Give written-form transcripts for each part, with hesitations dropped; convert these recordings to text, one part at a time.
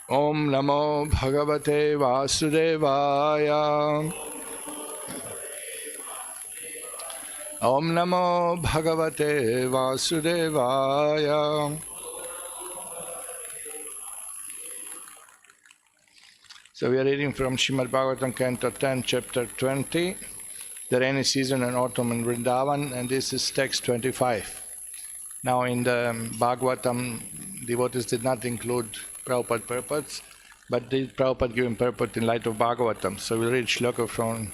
Om Namo Bhagavate Vasudevaya. Om Namo Bhagavate Vasudevaya. So we are reading from Srimad Bhagavatam Canto 10, Chapter 20, the rainy season and autumn in Vrindavan, and this is text 25. Now in the Bhagavatam, devotees did not include Prabhupada purports, but did Prabhupada giving purport in light of Bhagavatam. So we'll read shloka from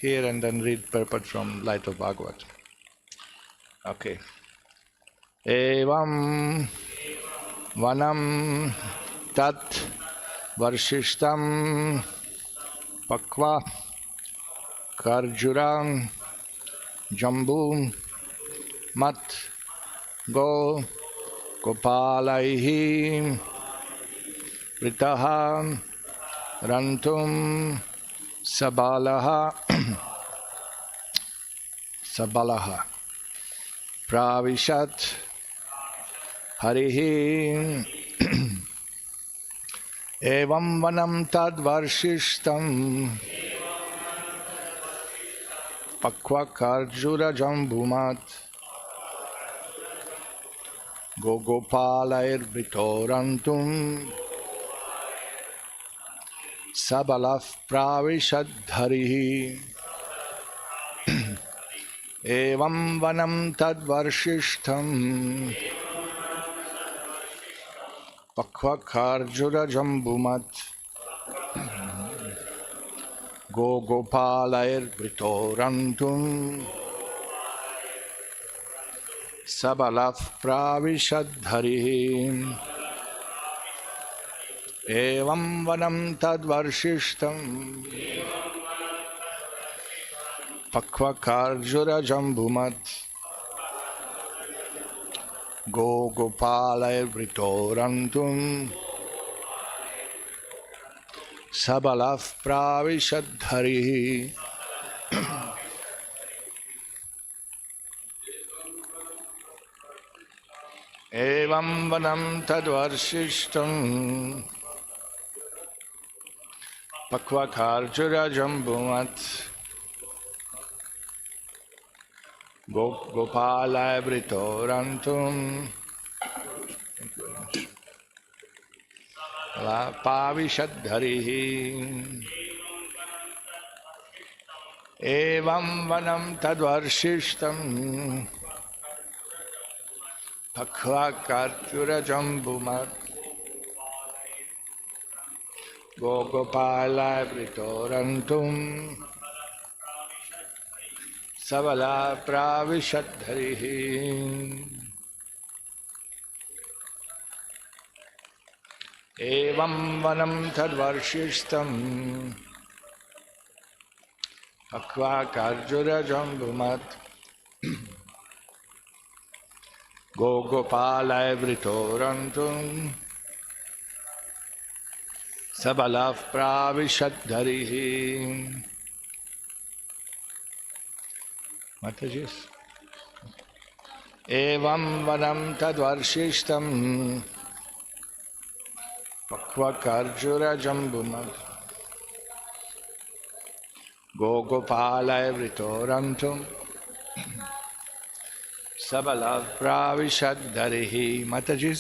here and then read purport from light of Bhagavatam. Okay. Evam vanam tat varshishtam pakva karjuram jambu mat go gopalaihi pritaha rantum sabalaha pravishat harihi evam vanam tad varshishtam pakva karjura jambumat gopalair britorantum sabalaf pravishat harihi evam vanam tad varshishtam pakva karjura jambumat gopalair britorantum sabalaf pravishat evam vanam tad varshishtam pakva karjura jambumat gopalair britorantum sabalaf pravishat harihi. Evam vanam tad varshishtam pakva karjura jambumat gopala britorantum la pavishadharihi. Evam vanam tad varshishtam pakva karjura jambumat gopala britorantum sabala pravishadharihi. Evam vanam tad varshishtam pakva karjura jambumat gopala britorantum sabala pravishadharihi. Mataji. Evam vanam tad varshishtam pakva karjura jambumat gopala britorantum sabala pravishadharihi. Mataji.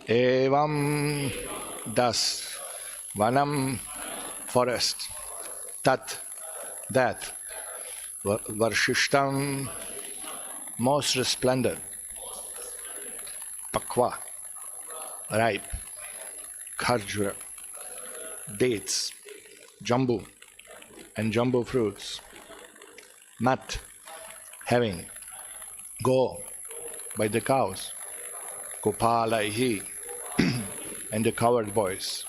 Evam, thus, vanam, forest, tat, that, varshishtam, most resplendent, pakva, ripe, kharjura, dates, jambu, and jumbo fruits, mat, having, go, by the cows, gopalaihi, and the coward boys,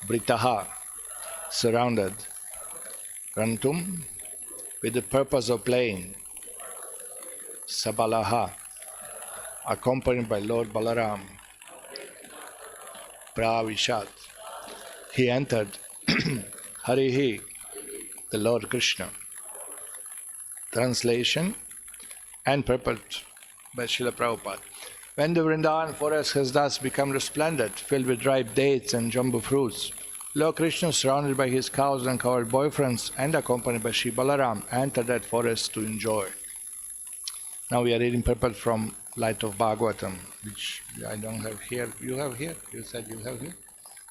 britaha, surrounded, rantum, with the purpose of playing. Sabalaha, accompanied by Lord Balaram, Pravishat. He entered Harihi, the Lord Krishna. Translation and purport by Srila Prabhupada. When the Vrindavan forest has thus become resplendent, filled with ripe dates and jumbo fruits, Lord Krishna, surrounded by his cows and covered boyfriends and accompanied by Sri Balaram, entered that forest to enjoy. Now we are reading purport from Light of Bhagavatam, which I don't have here. You have here? You said you have here?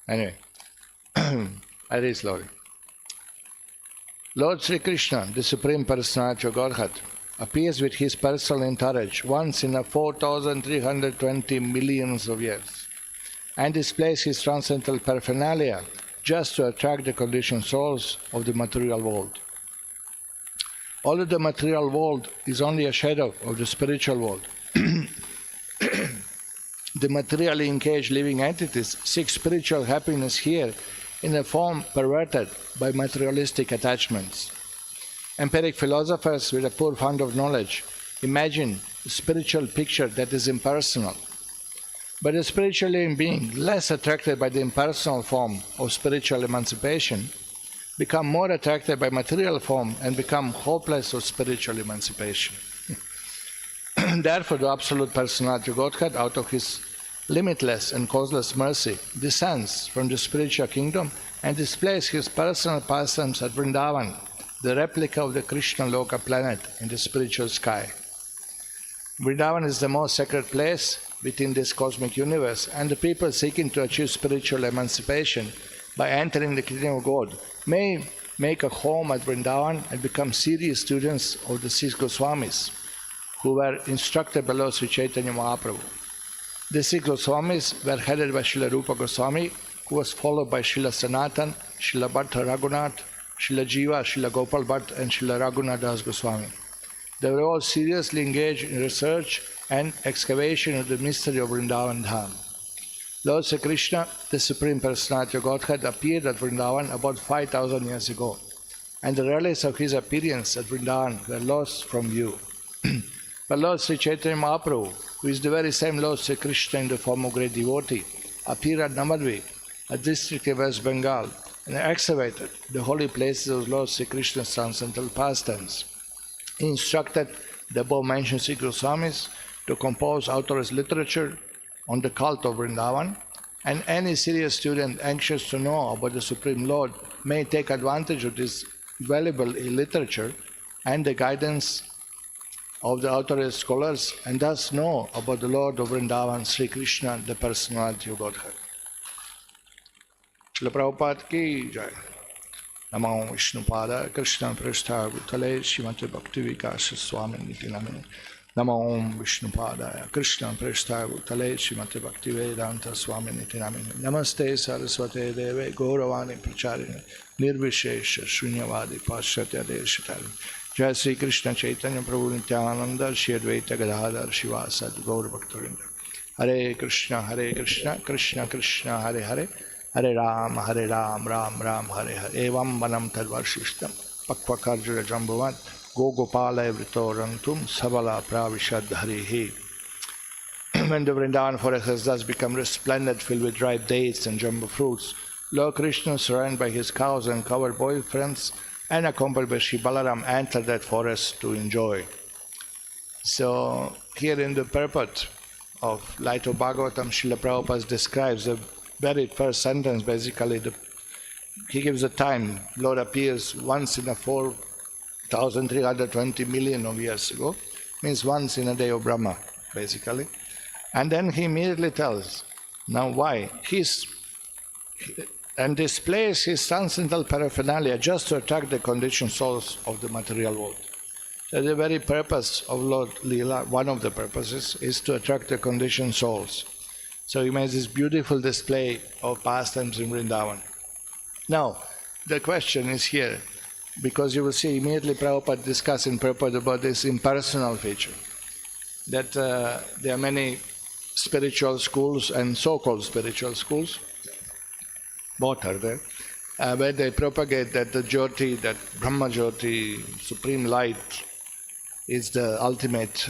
Anyway, I read slowly. Lord Sri Krishna, the Supreme Personality of Godhead, appears with his personal entourage once in a 4,320 millions of years and displays his transcendental paraphernalia just to attract the conditioned souls of the material world. Although the material world is only a shadow of the spiritual world, the materially engaged living entities seek spiritual happiness here in a form perverted by materialistic attachments. Empiric philosophers with a poor fund of knowledge imagine a spiritual picture that is impersonal. But a spiritual living being, less attracted by the impersonal form of spiritual emancipation, become more attracted by material form and become hopeless of spiritual emancipation. Therefore, the Absolute Personality of Godhead, out of his limitless and causeless mercy, descends from the spiritual kingdom and displays his personal pastimes at Vrindavan, the replica of the Krishna Loka planet in the spiritual sky. Vrindavan is the most sacred place within this cosmic universe, and the people seeking to achieve spiritual emancipation by entering the kingdom of God may make a home at Vrindavan and become serious students of the 6 Goswamis, who were instructed by Lord Sri Chaitanya Mahaprabhu. The 6 Goswamis were headed by Srila Rupa Goswami, who was followed by Srila Sanatan, Srila Bhatta Raghunath, Srila Jiva, Srila Gopal Bhatt, and Srila Raghunath Das Goswami. They were all seriously engaged in research and excavation of the mystery of Vrindavan Dham. Lord Sri Krishna, the Supreme Personality of Godhead, appeared at Vrindavan about 5,000 years ago, and the relics of his appearance at Vrindavan were lost from view. But Lord Sri Chaitanya Mahaprabhu, who is the very same Lord Sri Krishna in the form of great devotee, appeared at Namadvip, a district in West Bengal, and excavated the holy places of Lord Sri Krishna's transcendental pastimes. He instructed the above-mentioned 6 Goswamis to compose author's literature on the cult of Vrindavan, and any serious student anxious to know about the Supreme Lord may take advantage of this valuable literature and the guidance of the authorized scholars, and thus know about the Lord of Vrindavan, Sri Krishna, the Personality of Godhead. Srila Prabhupada ki jai. Namo Vishnupada Krishna Prasthaya Bhutale Srimate Bhakti Vikasa Swami Niti Namine. Namo Vishnupada Krishna Prasthaya Bhutale Srimate Bhakti Vedanta Swami Niti Namine. Namaste Saraswate Deve Gauravani Pracharine Nirvishesha Shunyavadi Paschatya Deshatari. Jai Sri Krishna Chaitanya Prabhu Nityananda Shri Advaita Gadadhar Shivasad Gaur Bhaktavinda. Hare Krishna Krishna Krishna Hare Hare Hare Ram, Ram Ram, Hare Hare. Evam Vanam Tadvarshishtam Pakvakarjura Jambuvat Gogopala Evrito Rantum Sabala Pravishad Harihi. When the Vrindavan forest has thus become resplendent, filled with ripe dates and jumbo fruits, Lord Krishna, surrounded by his cows and covered boyfriends, and accompanied by Sri Balaram, entered that forest to enjoy. So, here in the purport of Light of Bhagavatam, Srila Prabhupada describes the very first sentence, basically. He gives the time. Lord appears once in a 4,320 million of years ago, means once in a day of Brahma, basically. And then he immediately tells, now why? And displays his transcendental paraphernalia just to attract the conditioned souls of the material world. So the very purpose of Lord Leela, one of the purposes, is to attract the conditioned souls. So he makes this beautiful display of pastimes in Vrindavan. Now, the question is here, because you will see immediately Prabhupada discuss in purport about this impersonal feature, that there are many spiritual schools and so-called spiritual schools, both are there, where they propagate that the Jyoti, that Brahma Jyoti, supreme light, is the ultimate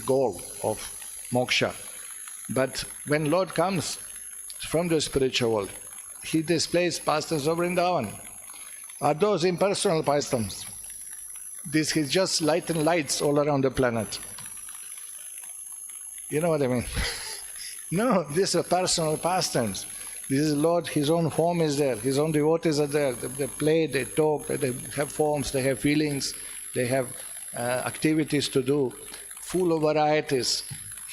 goal of moksha. But when Lord comes from the spiritual world, He displays pastimes of Vrindavan. Are those impersonal pastimes? This is just light and lights all around the planet. You know what I mean? No, these are personal pastimes. This is Lord, His own form is there, His own devotees are there. They play, they talk, they have forms, they have feelings, they have activities to do, full of varieties.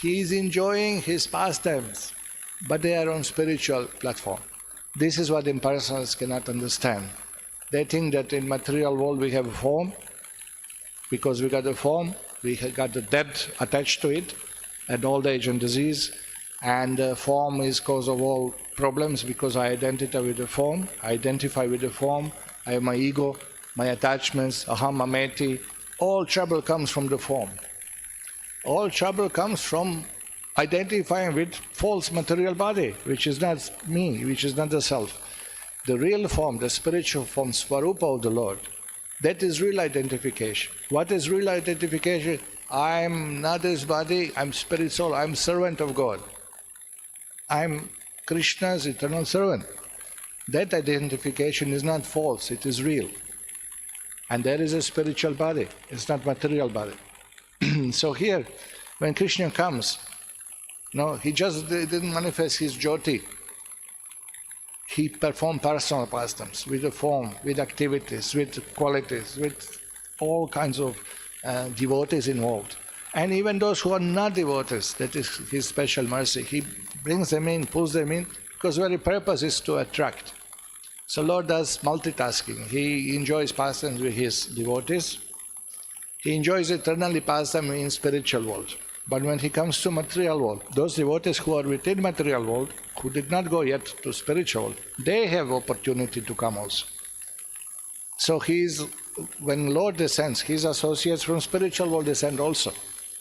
He is enjoying His pastimes, but they are on spiritual platform. This is what impersonalists cannot understand. They think that in material world we have a form. Because we got a form, we have got the debt attached to it, and old age and disease, and the form is cause of all problems because I identify with the form, I have my ego, my attachments, aham, mameti. All trouble comes from the form. All trouble comes from identifying with false material body, which is not me, which is not the self. The real form, the spiritual form, Swarupa of the Lord, that is real identification. What is real identification? I am not this body, I am spirit soul, I am servant of God. I am Krishna's eternal servant. That identification is not false, it is real. And there is a spiritual body, it's not material body. So here, when Krishna comes, no, He just didn't manifest His Jyoti. He performed personal pastimes with the form, with activities, with qualities, with all kinds of devotees involved. And even those who are not devotees, that is His special mercy. He brings them in, pulls them in, because very purpose is to attract. So Lord does multitasking. He enjoys pastimes with His devotees. He enjoys eternally pastime in spiritual world. But when He comes to material world, those devotees who are within material world, who did not go yet to spiritual world, they have opportunity to come also. So when Lord descends, His associates from spiritual world descend also.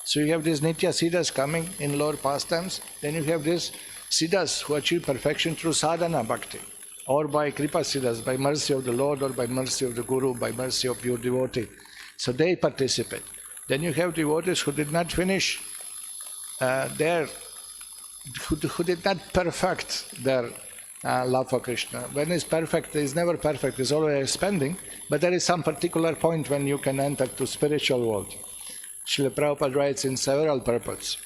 So you have these Nitya Siddhas coming in Lord pastimes, then you have these Siddhas who achieve perfection through sadhana bhakti, or by Kripa Siddhas, by mercy of the Lord, or by mercy of the Guru, by mercy of pure devotee. So they participate. Then you have devotees who did not finish who did not perfect their love for Krishna. When it's perfect, it's never perfect, it's always expanding, but there is some particular point when you can enter to spiritual world. Srila Prabhupada writes in several purports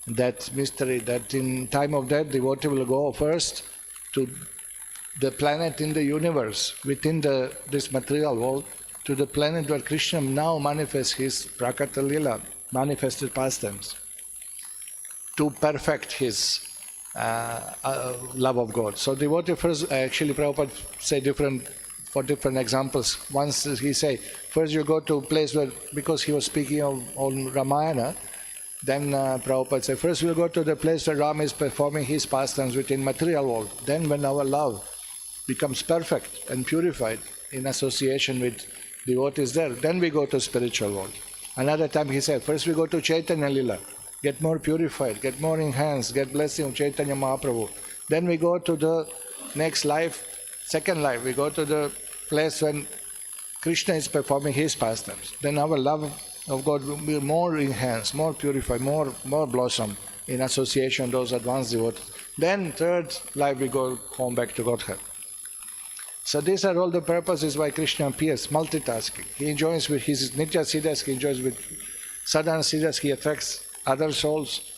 that mystery, that in time of death, devotee will go first to the planet in the universe, within this material world, to the planet where Krishna now manifests His Prakata Lila, manifested pastimes, to perfect his love of God. So devotee first, actually Prabhupada say for different examples. Once he say, first you go to a place where, because he was speaking on Ramayana, then Prabhupada said, first we'll go to the place where Ram is performing his pastimes within material world. Then when our love becomes perfect and purified in association with devotees there, then we go to spiritual world. Another time he said, first we go to Chaitanya Lila, get more purified, get more enhanced, get blessing of Chaitanya Mahaprabhu. Then we go to the next life, second life, we go to the place when Krishna is performing his pastimes. Then our love of God will be more enhanced, more purified, more blossom in association with those advanced devotees. Then third life we go home back to Godhead. So these are all the purposes why Krishna appears, multitasking. He enjoys with his Nitya Siddhas, he enjoys with Sadhana Siddhas, he attracts other souls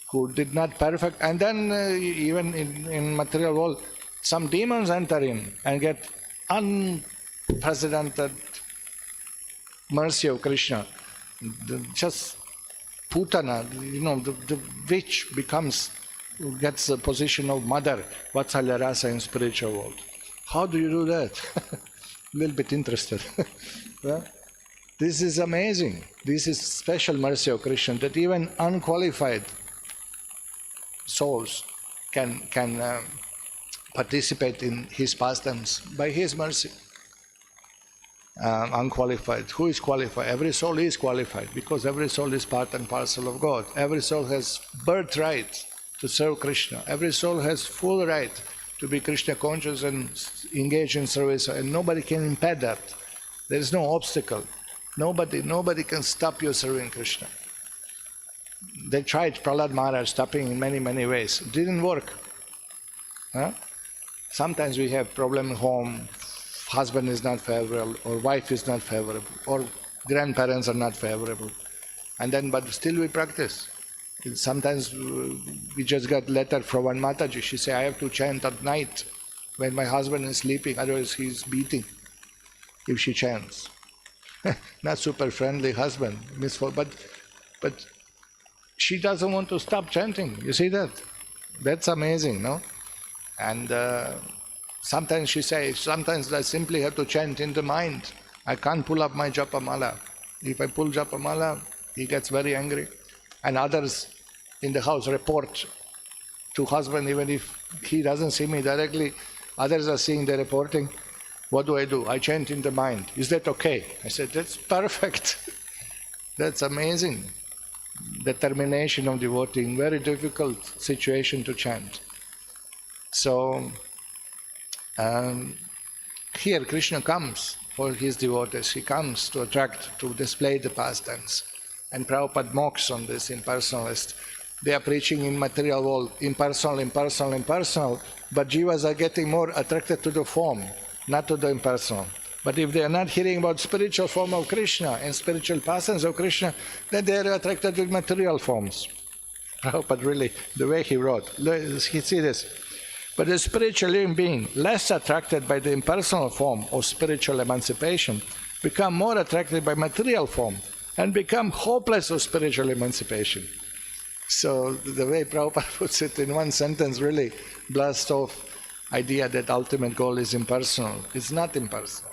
who did not perfect. And then even in material world, some demons enter in and get unprecedented mercy of Krishna. Just Putana, the witch gets the position of mother, Vatsalya Rasa in spiritual world. How do you do that? A little bit interested. Yeah? This is amazing. This is special mercy of Krishna, that even unqualified souls can participate in his pastimes by his mercy. Unqualified. Who is qualified? Every soul is qualified, because every soul is part and parcel of God. Every soul has birthright to serve Krishna. Every soul has full right to be Krishna conscious and engage in service, and nobody can impede that. There is no obstacle. Nobody can stop you serving Krishna. They tried Prahlad Maharaj stopping in many, many ways. It didn't work. Huh? Sometimes we have problem at home, husband is not favorable, or wife is not favorable, or grandparents are not favorable. But still we practice. Sometimes we just got letter from one Mataji. She said, I have to chant at night when my husband is sleeping, otherwise he's beating if she chants. Not super friendly husband, but she doesn't want to stop chanting. You see that? That's amazing, no? And sometimes she says, sometimes I simply have to chant in the mind. I can't pull up my japamala. If I pull japamala, he gets very angry. And others in the house report to husband, even if he doesn't see me directly, others are seeing the reporting. What do? I chant in the mind. Is that okay? I said, that's perfect. That's amazing. Determination of devotee in very difficult situation to chant. So, here Krishna comes for his devotees. He comes to attract, to display the pastimes. And Prabhupada mocks on this impersonalist. They are preaching in material world, impersonal, but jivas are getting more attracted to the form, not to the impersonal. But if they are not hearing about spiritual form of Krishna and spiritual pastimes of Krishna, then they are attracted to material forms. Prabhupada really, the way he wrote, see this. But the spiritual living being, less attracted by the impersonal form of spiritual emancipation, become more attracted by material form and become hopeless of spiritual emancipation. So the way Prabhupada puts it in one sentence really blasts off idea that ultimate goal is impersonal. It's not impersonal.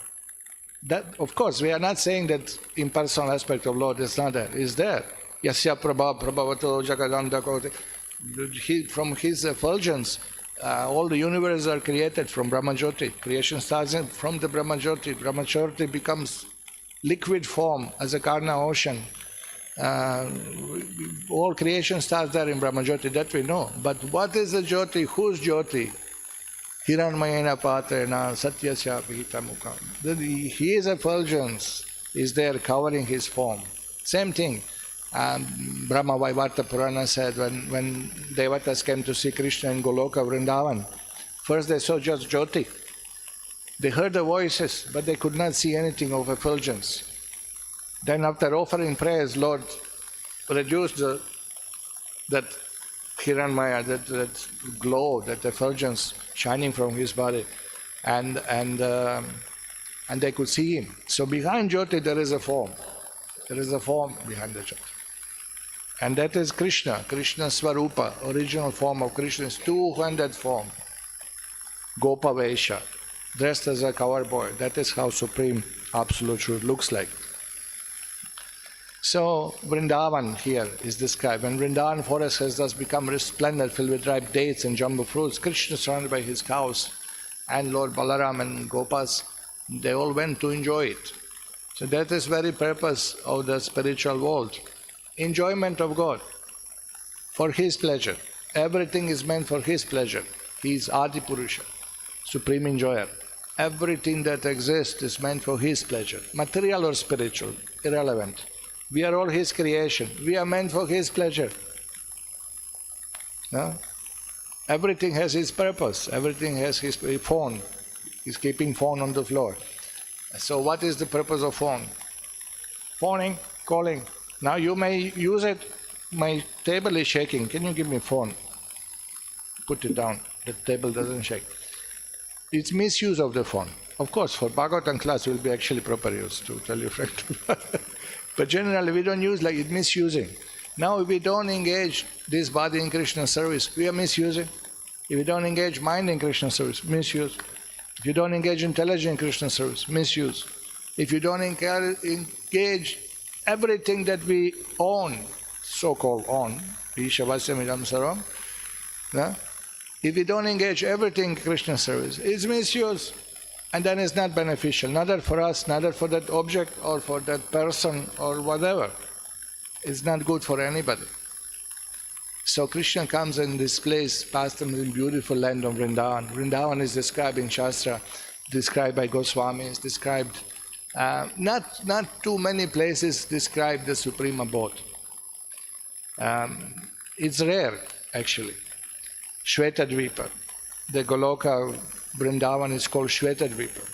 That, of course, we are not saying that impersonal aspect of Lord is not there. It's there. Yasya prabhavato jagadanda kote. From his effulgence, all the universes are created from Brahmajyoti. Creation starts from the Brahmajyoti. Brahmajyoti becomes liquid form as a Karna ocean. All creation starts there in Brahmajyoti, that we know. But what is the Jyoti? Whose Jyoti? Hiranmayena patrena satyasya vihitamukam. His effulgence is there covering his form. Same thing. Brahma Vaivarta Purana said when Devatas came to see Krishna in Goloka Vrindavan, first they saw just Jyoti. They heard the voices, but they could not see anything of effulgence. Then after offering prayers, Lord reduced that Hiranmaya, that glow, that effulgence shining from his body, and they could see him. So behind Jyoti there is a form. There is a form behind the Jyoti. And that is Krishna. Krishna Swarupa, original form of Krishna is 200 form. Gopa Vesha, dressed as a cover boy. That is how Supreme Absolute Truth looks like. So Vrindavan here is described. When Vrindavan forest has thus become resplendent, filled with ripe dates and jumbo fruits, Krishna surrounded by his cows and Lord Balaram and Gopas, they all went to enjoy it. So that is very purpose of the spiritual world. Enjoyment of God for His pleasure. Everything is meant for His pleasure. He is Adi Purusha, Supreme Enjoyer. Everything that exists is meant for His pleasure. Material or spiritual, irrelevant. We are all His creation. We are meant for His pleasure. No? Everything has His purpose. Everything has His phone. He's keeping phone on the floor. So what is the purpose of phone? Phoning, calling. Now you may use it. My table is shaking. Can you give me phone? Put it down. The table doesn't shake. It's misuse of the phone. Of course, for Bhagavatam class will be actually proper use, to tell you frankly. But generally we don't use like it, misusing. Now if we don't engage this body in Krishna service, we are misusing. If we don't engage mind in Krishna service, misuse. If you don't engage intelligence in Krishna service, misuse. If you don't engage everything that we own, so-called own, Ishavasya Midam Sarvam, if we don't engage everything in Krishna service, it's misuse. And then it's not beneficial, neither for us, neither for that object or for that person or whatever. It's not good for anybody. So Krishna comes and displays pastimes in beautiful land of Vrindavan. Vrindavan is described in Shastra, described by Goswamis, described, not too many places describe the supreme abode. It's rare, actually. Shvetadvipa. The Goloka Vrindavan is called Shvetadvipa.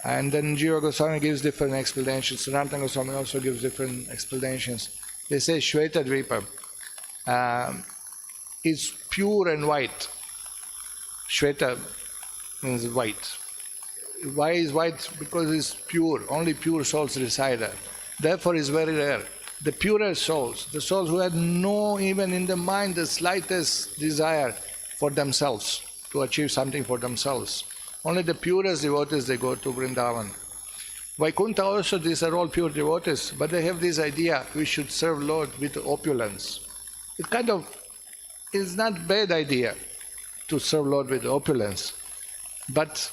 And then Jiva Goswami gives different explanations. Sanatana Goswami also gives different explanations. They say Shvetadvipa is pure and white. Shveta means white. Why is white? Because it's pure. Only pure souls reside there. Therefore, it's very rare. The purer souls, the souls who had no, even in the mind, the slightest desire for themselves, to achieve something for themselves. Only the purest devotees, they go to Vrindavan. Vaikuntha also, these are all pure devotees, but they have this idea, we should serve Lord with opulence. It kind of is not bad idea to serve Lord with opulence. But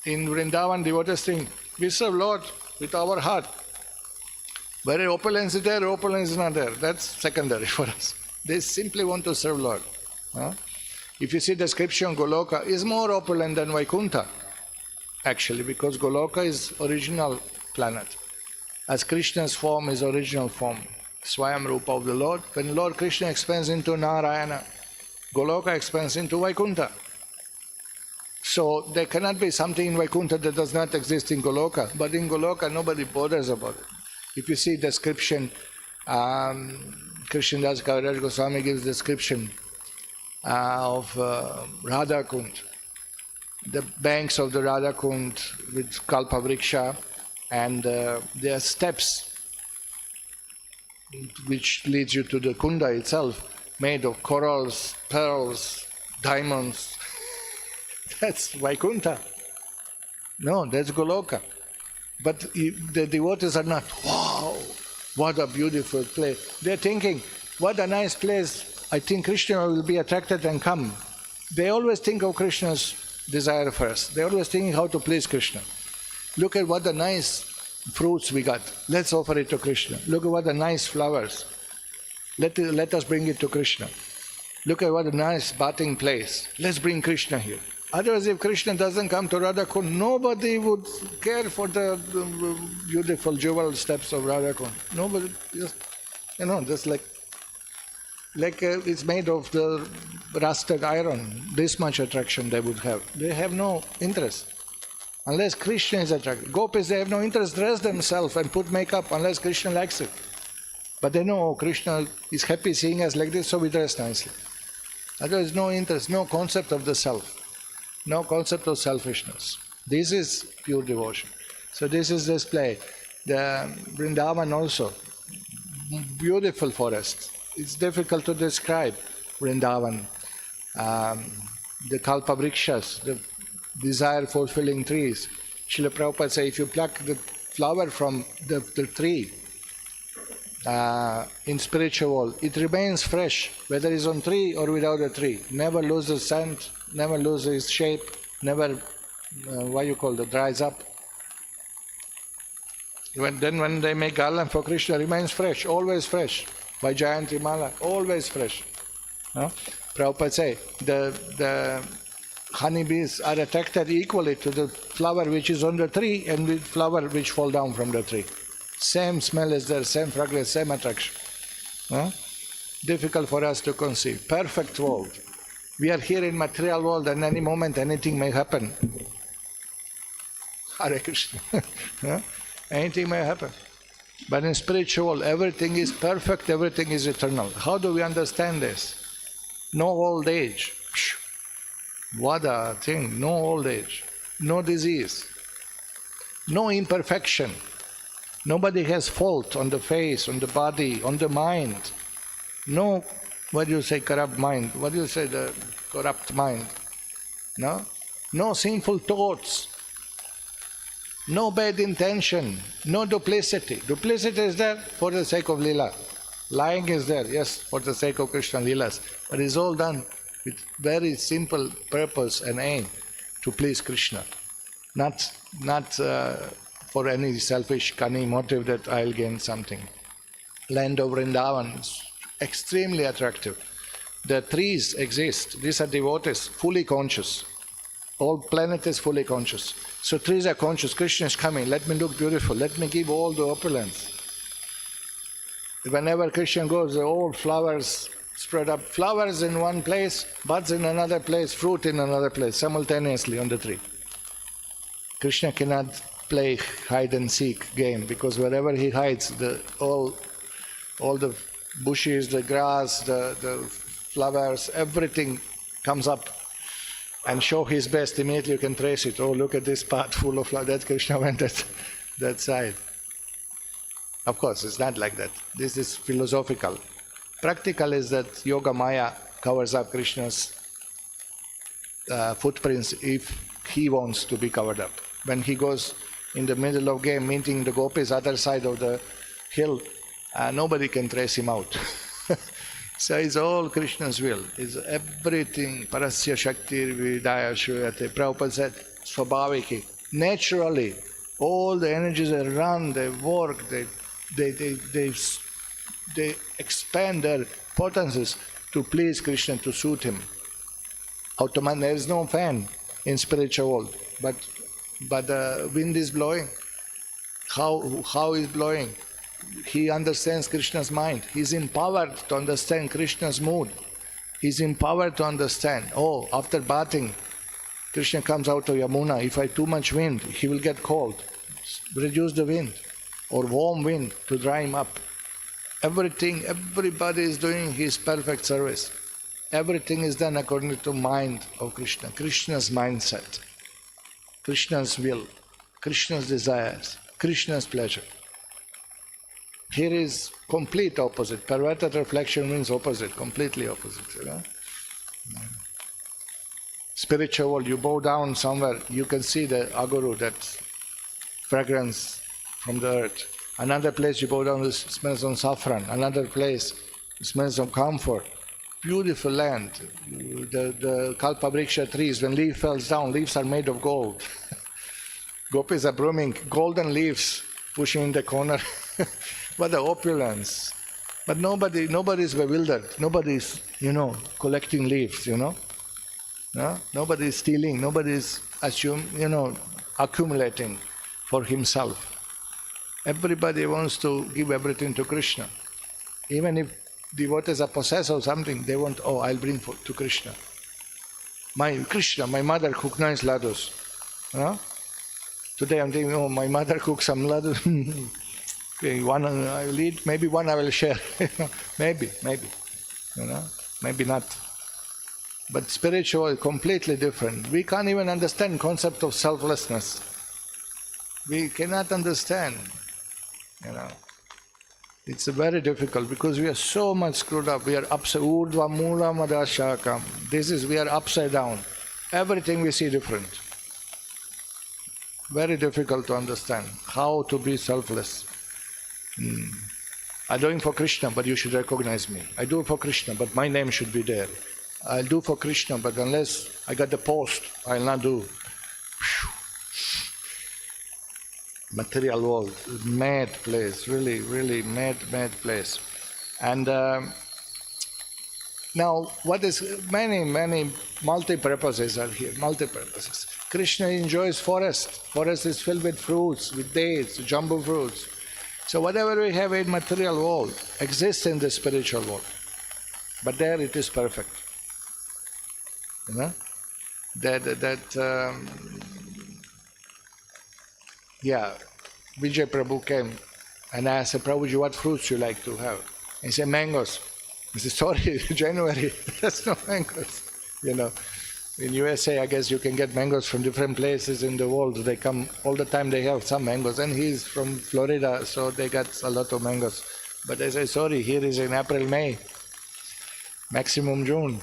in Vrindavan, devotees think, we serve Lord with our heart. Whether opulence is there, opulence is not there, that's secondary for us. They simply want to serve Lord. If you see description, Goloka is more opulent than Vaikuntha, actually, because Goloka is original planet. As Krishna's form is original form, Swayam Rupa of the Lord. When Lord Krishna expands into Narayana, Goloka expands into Vaikuntha. So there cannot be something in Vaikuntha that does not exist in Goloka, but in Goloka nobody bothers about it. If you see description, Krishnadas Kaviraj Goswami gives description of Radha Kund, the banks of the Radha Kund with Kalpa Vriksha, and there are steps which leads you to the Kunda itself, made of corals, pearls, diamonds. That's Vaikuntha. No, that's Goloka. But the devotees are not, wow, what a beautiful place. They're thinking, what a nice place. I think Krishna will be attracted and come. They always think of Krishna's desire first. They're always thinking how to please Krishna. Look at what the nice fruits we got. Let's offer it to Krishna. Look at what the nice flowers. Let us bring it to Krishna. Look at what a nice bathing place. Let's bring Krishna here. Otherwise, if Krishna doesn't come to Radhakund, nobody would care for the beautiful jewel steps of Radhakund. Nobody, just like it's made of the rusted iron. This much attraction they would have. They have no interest. Unless Krishna is attracted. Gopis, they have no interest, dress themselves and put makeup unless Krishna likes it. But they know Krishna is happy seeing us like this, so we dress nicely. Otherwise, no interest, no concept of the self. No concept of selfishness. This is pure devotion. So this is display. The Vrindavan also, beautiful forest. It's difficult to describe Vrindavan. The Kalpa Vrikshas, the desire-fulfilling trees. Srila Prabhupada says, if you pluck the flower from the tree, in spiritual world, it remains fresh, whether it's on tree or without a tree. Never loses scent, never loses shape, never, dries up. When they make garland for Krishna, it remains fresh, always fresh. By Jayanti Mala, always fresh. Prabhupada say, the honeybees are attracted equally to the flower which is on the tree and the flower which fall down from the tree. Same smell is there, same fragrance, same attraction. Difficult for us to conceive. Perfect world. We are here in material world and any moment anything may happen. Hare Krishna. Anything may happen. But in spiritual world, everything is perfect, everything is eternal. How do we understand this? No old age. What a thing, no old age. No disease. No imperfection. Nobody has fault on the face, on the body, on the mind. No, corrupt mind? What do you say, the corrupt mind? No? No sinful thoughts. No bad intention. No duplicity. Duplicity is there for the sake of Leela. Lying is there, yes, for the sake of Krishna Leelas. But it's all done with very simple purpose and aim to please Krishna. Not for any selfish, cunning motive that I'll gain something. Land of Vrindavan, extremely attractive. The trees exist. These are devotees, fully conscious. All planet is fully conscious. So trees are conscious. Krishna is coming. Let me look beautiful. Let me give all the opulence. Whenever Krishna goes, all flowers spread up. Flowers in one place, buds in another place, fruit in another place, simultaneously on the tree. Krishna cannot play hide and seek game, because wherever he hides, all the bushes, the grass, the flowers, everything comes up and show his best. Immediately you can trace it. Oh, look at this pot full of flowers. That Krishna went at that side. Of course, it's not like that. This is philosophical. Practical is that Yoga Maya covers up Krishna's footprints if he wants to be covered up. When he goes in the middle of game meeting the gopis other side of the hill, nobody can trace him out. So it's all Krishna's will. It's everything. Parasya Shaktir Vidaya Shuyate. Prabhupada said, Swabhaviki. Naturally, all the energies that run, they work, they expand their potencies to please Krishna, to suit him. Automatically, there is no fan in spiritual world, but the wind is blowing. How is blowing? He understands Krishna's mind. He's empowered to understand Krishna's mood. He's empowered to understand, oh, after bathing, Krishna comes out of Yamuna. If I have too much wind, he will get cold. Reduce the wind, or warm wind to dry him up. Everybody is doing his perfect service. Everything is done according to the mind of Krishna, Krishna's mindset, Krishna's will, Krishna's desires, Krishna's pleasure. Here is complete opposite. Perverted reflection means opposite, completely opposite. You know? Spiritual world, you bow down somewhere, you can see the aguru, that fragrance from the earth. Another place you bow down, it smells of saffron. Another place, it smells of camphor. Beautiful land. The kalpavriksha trees, when leaf falls down, leaves are made of gold. Gopis are blooming, golden leaves pushing in the corner. What the opulence. But nobody is bewildered. Nobody is, collecting leaves, No? Nobody is stealing. Nobody is accumulating for himself. Everybody wants to give everything to Krishna. Even if devotees are possessed of something, they want, I'll bring to Krishna. My mother cooked nice laddus. Today I'm thinking, my mother cooked some laddus. Okay, one I will eat, maybe one I will share. maybe, maybe not. But spiritual is completely different. We can't even understand concept of selflessness. We cannot understand. It's very difficult because we are so much screwed up. We are upside urdhva mula madashakam. We are upside down. Everything we see different. Very difficult to understand how to be selfless. I'm doing for Krishna, but you should recognize me. I do it for Krishna, but my name should be there. I'll do for Krishna, but unless I got the post, I'll not do. Material world, mad place, really, really mad place. And now, what is many multi-purposes are here, multi-purposes. Krishna enjoys forest. Forest is filled with fruits, with dates, jumbo fruits. So whatever we have in material world exists in the spiritual world. But there it is perfect. Vijay Prabhu came and I said, Prabhuji, what fruits you like to have? He said, mangoes. I said, sorry, January, there's no mangoes. In USA, I guess you can get mangoes from different places in the world. They come all the time, they have some mangoes. And he's from Florida, so they got a lot of mangoes. But I say, sorry, here is in April, May, maximum June.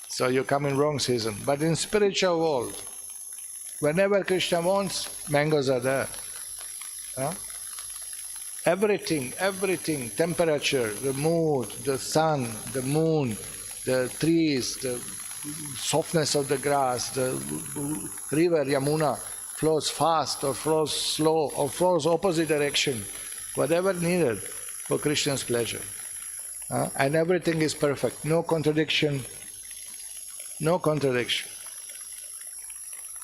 So you come in wrong season. But in spiritual world, whenever Krishna wants, mangoes are there. Everything, temperature, the mood, the sun, the moon, the trees, the softness of the grass, the river Yamuna flows fast or flows slow or flows opposite direction, whatever needed for Krishna's pleasure. And everything is perfect. No contradiction. No contradiction.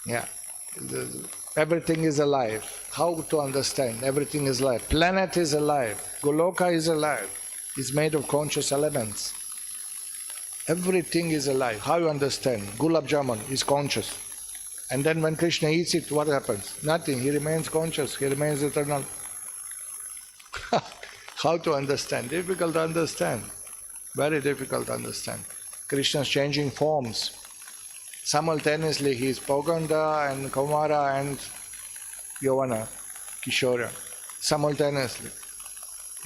Yeah. Everything is alive. How to understand? Everything is alive. Planet is alive. Goloka is alive. It's made of conscious elements. Everything is alive. How you understand? Gulab Jamun is conscious. And then when Krishna eats it, what happens? Nothing. He remains conscious. He remains eternal. How to understand? Difficult to understand. Very difficult to understand. Krishna's changing forms. Simultaneously he is Poganda and Kaumara and Yavana, Kishora. Simultaneously.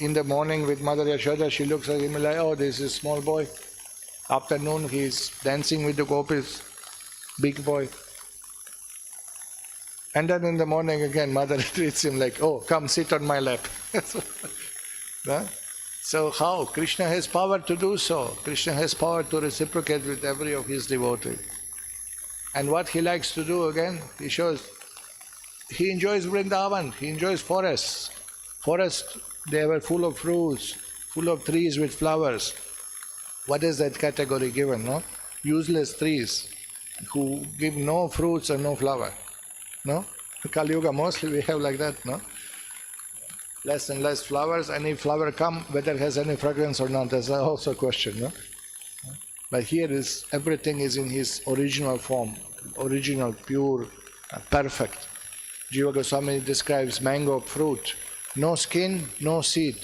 In the morning with Mother Yashoda, she looks at him like, oh, this is small boy. Afternoon he is dancing with the gopis, big boy. And then in the morning again, Mother treats him like, oh, come sit on my lap. So how? Krishna has power to do so. Krishna has power to reciprocate with every of his devotees. And what he likes to do again, he shows, he enjoys Vrindavan, he enjoys forests. Forests, they were full of fruits, full of trees with flowers. What is that category given, no? Useless trees who give no fruits and no flower. No? Kali Yuga mostly we have like that, no? Less and less flowers, and if flower come, whether it has any fragrance or not, that's also a question, no? But here is, everything is in his original form, original, pure, perfect. Jiva Goswami describes mango fruit, no skin, no seed.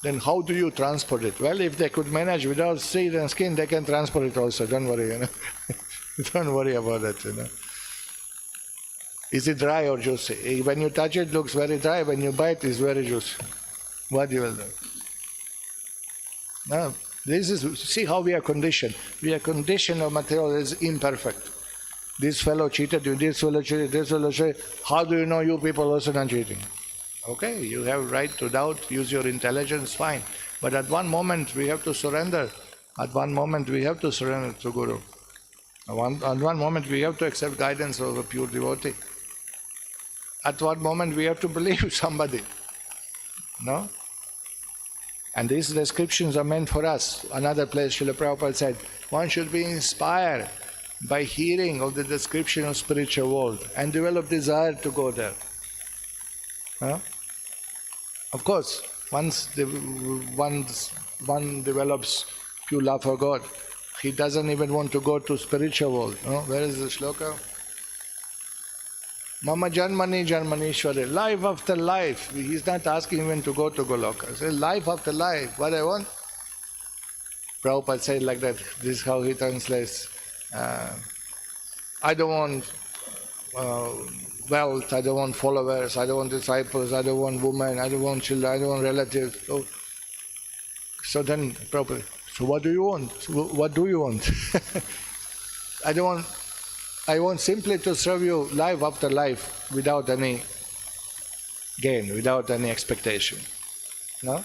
Then how do you transport it? Well, if they could manage without seed and skin, they can transport it also, don't worry, you know. Don't worry about that, you know. Is it dry or juicy? When you touch it, it looks very dry. When you bite, it's very juicy. What you will do? Now, this is, see how we are conditioned. We are conditioned, our material is imperfect. This fellow cheated you, this fellow cheated, this fellow cheated. How do you know you people also not cheating? Okay, you have right to doubt, use your intelligence, fine. But at one moment we have to surrender. At one moment we have to surrender to Guru. At one moment we have to accept guidance of a pure devotee. At one moment we have to believe somebody. No? And these descriptions are meant for us. Another place Srila Prabhupada said, one should be inspired by hearing of the description of spiritual world and develop desire to go there. Huh? Of course, once one develops pure love for God, he doesn't even want to go to spiritual world. No? Where is the shloka? Mama Janmani Janmanishwari, life after life. He's not asking even to go to Goloka. He says, life after life, what I want? Prabhupada said like that, this is how he translates. I don't want wealth, I don't want followers, I don't want disciples, I don't want women, I don't want children, I don't want relatives. So then Prabhupada, so what do you want? What do you want? I want simply to serve you life after life without any gain, without any expectation. No?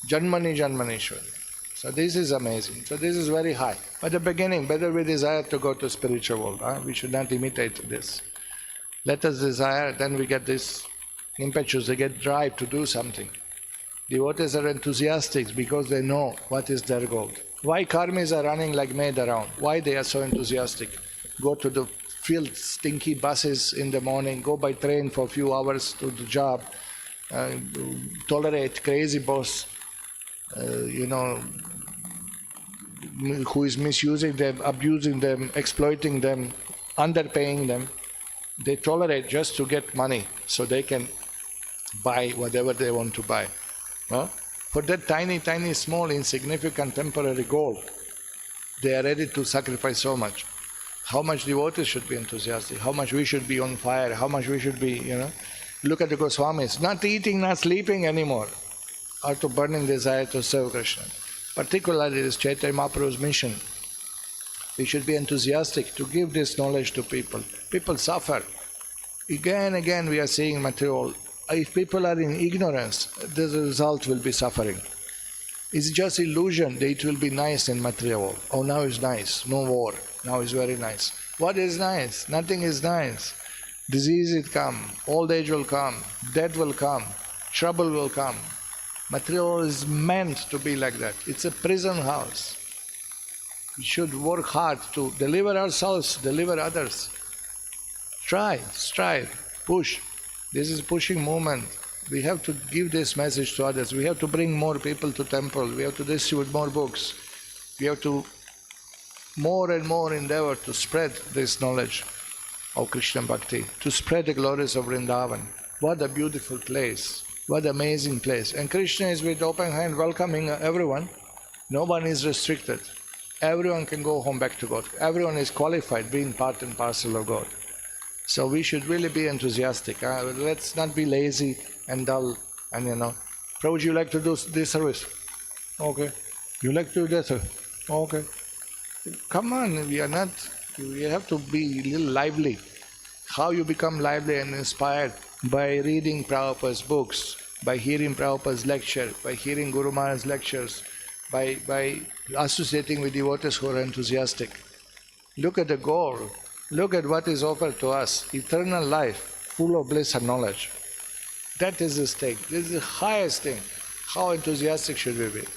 Janmani Janmanishwari. So this is amazing. So this is very high. At the beginning, better we desire to go to spiritual world. We should not imitate this. Let us desire, then we get this impetus, they get drive to do something. Devotees are enthusiastic because they know what is their goal. Why karmis are running like mad around? Why they are so enthusiastic? Go to the field, stinky buses in the morning, go by train for a few hours to the job, tolerate crazy boss, who is misusing them, abusing them, exploiting them, underpaying them. They tolerate just to get money so they can buy whatever they want to buy. No? For that tiny, tiny, small, insignificant, temporary goal, they are ready to sacrifice so much. How much devotees should be enthusiastic, how much we should be on fire, how much we should be, Look at the Goswamis, not eating, not sleeping anymore, out of burning desire to serve Krishna. Particularly this Chaitanya Mahaprabhu's mission. We should be enthusiastic to give this knowledge to people. People suffer. Again and again we are seeing material. If people are in ignorance, the result will be suffering. It's just illusion that it will be nice in material world. Oh, now it's nice, no war. Now it's very nice. What is nice? Nothing is nice. Disease will come, old age will come, death will come, trouble will come. Material is meant to be like that. It's a prison house. We should work hard to deliver ourselves, deliver others. Try, strive, push. This is a pushing movement. We have to give this message to others. We have to bring more people to temple. We have to distribute more books. We have to more and more endeavor to spread this knowledge of Krishna Bhakti, to spread the glories of Vrindavan. What a beautiful place. What an amazing place. And Krishna is with open hand welcoming everyone. No one is restricted. Everyone can go home back to God. Everyone is qualified being part and parcel of God. So we should really be enthusiastic. Let's not be lazy and dull. And Prabhuji, you like to do this service? Okay. You like to do that service? Okay. Come on, we have to be a little lively. How you become lively and inspired? By reading Prabhupada's books, by hearing Prabhupada's lecture, by hearing Guru Maharaj's lectures, by associating with devotees who are enthusiastic. Look at the goal. Look at what is offered to us. Eternal life, full of bliss and knowledge. That is the stake. This is the highest thing. How enthusiastic should we be?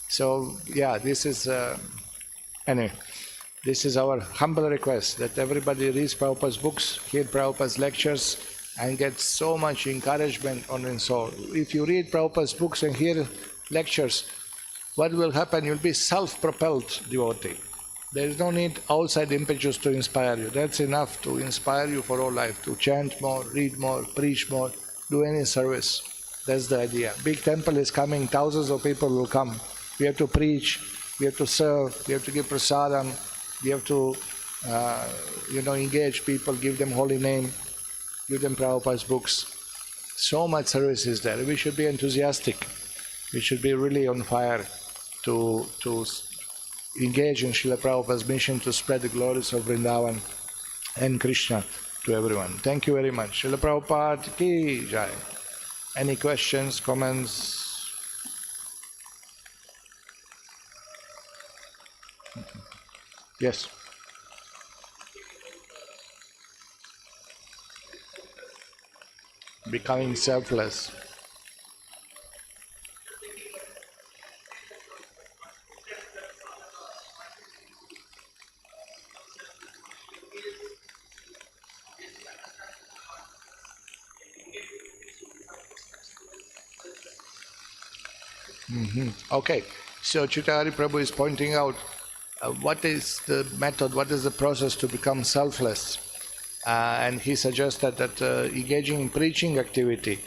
So, this is... Anyway, this is our humble request that everybody reads Prabhupada's books, hear Prabhupada's lectures, and get so much encouragement on the soul. If you read Prabhupada's books and hear lectures, what will happen? You'll be self-propelled devotee. There is no need outside impetus to inspire you. That's enough to inspire you for all life, to chant more, read more, preach more, do any service. That's the idea. Big temple is coming, thousands of people will come. We have to preach, we have to serve, we have to give prasadam, we have to engage people, give them holy name, give them Prabhupada's books. So much service is there. We should be enthusiastic. We should be really on fire to engage in Srila Prabhupada's mission to spread the glories of Vrindavan and Krishna to everyone. Thank you very much. Srila Prabhupada ki jai. Any questions, comments? Yes. Becoming selfless. Okay, so Chittagiri Prabhu is pointing out what is the method, what is the process to become selfless. And he suggested that engaging in preaching activity,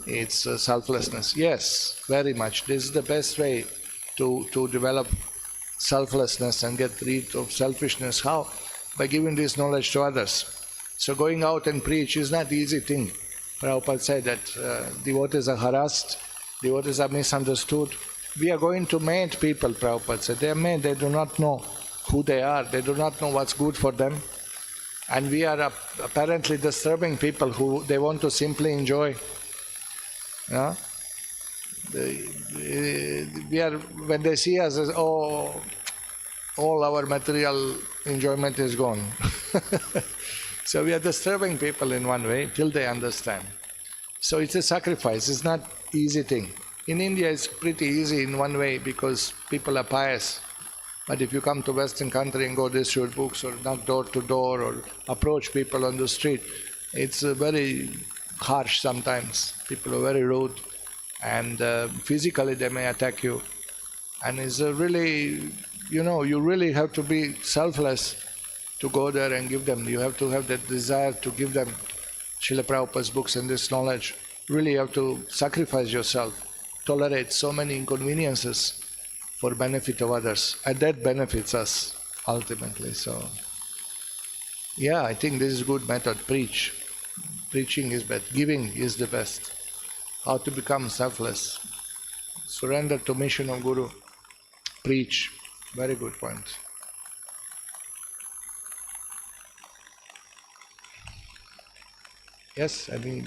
it's selflessness. Yes, very much. This is the best way to develop selflessness and get rid of selfishness. How? By giving this knowledge to others. So going out and preach is not an easy thing. Prabhupada said that devotees are harassed, devotees are misunderstood. We are going to meet people, Prabhupada said. They are made, they do not know who they are, they do not know what's good for them. And we are apparently disturbing people who they want to simply enjoy. We are, when they see us, as, all our material enjoyment is gone. So we are disturbing people in one way till they understand. So it's a sacrifice, it's not an easy thing. In India it's pretty easy in one way because people are pious. But if you come to Western country and go distribute books or knock door to door or approach people on the street, it's very harsh sometimes. People are very rude and physically they may attack you. And it's really, you really have to be selfless to go there and give them. You have to have that desire to give them Srila Prabhupada's books and this knowledge. Really you have to sacrifice yourself, tolerate so many inconveniences for benefit of others, and that benefits us ultimately. So, I think this is a good method. Preach. Preaching is best. Giving is the best. How to become selfless. Surrender to mission of Guru. Preach. Very good point. Yes, any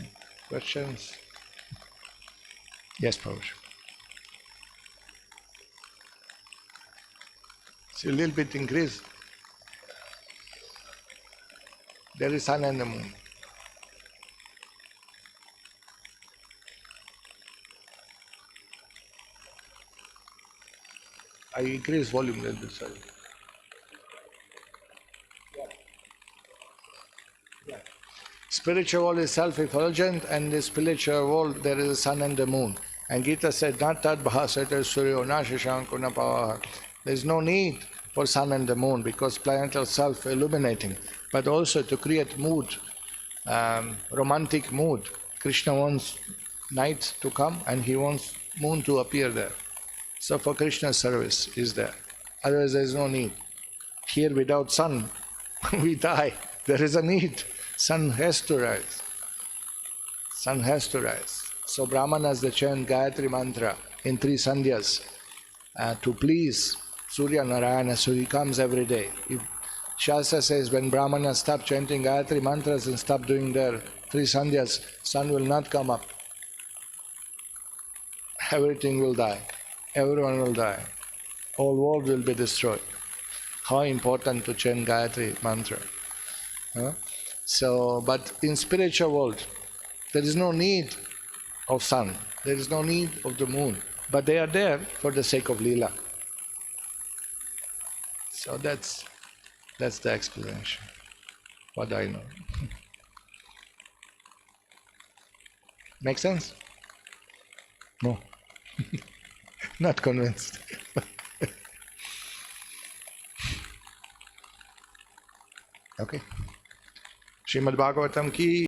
questions? Yes, Prabhupada. It's a little bit increased. There is sun and the moon. I increase volume a little bit, sorry. Spiritual world is self-effulgent, and in the spiritual world there is a sun and the moon. And Gita said, "Not tad bhasata suryo na shashanko na pavaha." There is no need for sun and the moon because planets are self-illuminating. But also to create mood, romantic mood. Krishna wants night to come and he wants moon to appear there. So for Krishna's service is there. Otherwise there is no need. Here without sun, we die. There is a need. Sun has to rise. Sun has to rise. So Brahmanas, they chant Gayatri mantra in 3 sandhyas to please Surya Narayana, so he comes every day. If Shastra says when Brahmanas stop chanting Gayatri mantras and stop doing their 3 sandhyas, sun will not come up. Everything will die. Everyone will die. Whole world will be destroyed. How important to chant Gayatri mantra. Huh? So, but in spiritual world, there is no need of sun. There is no need of the moon. But they are there for the sake of Leela. So that's the explanation. What I know. Make sense? No. Not convinced. Okay. Srimad Bhagavatam ki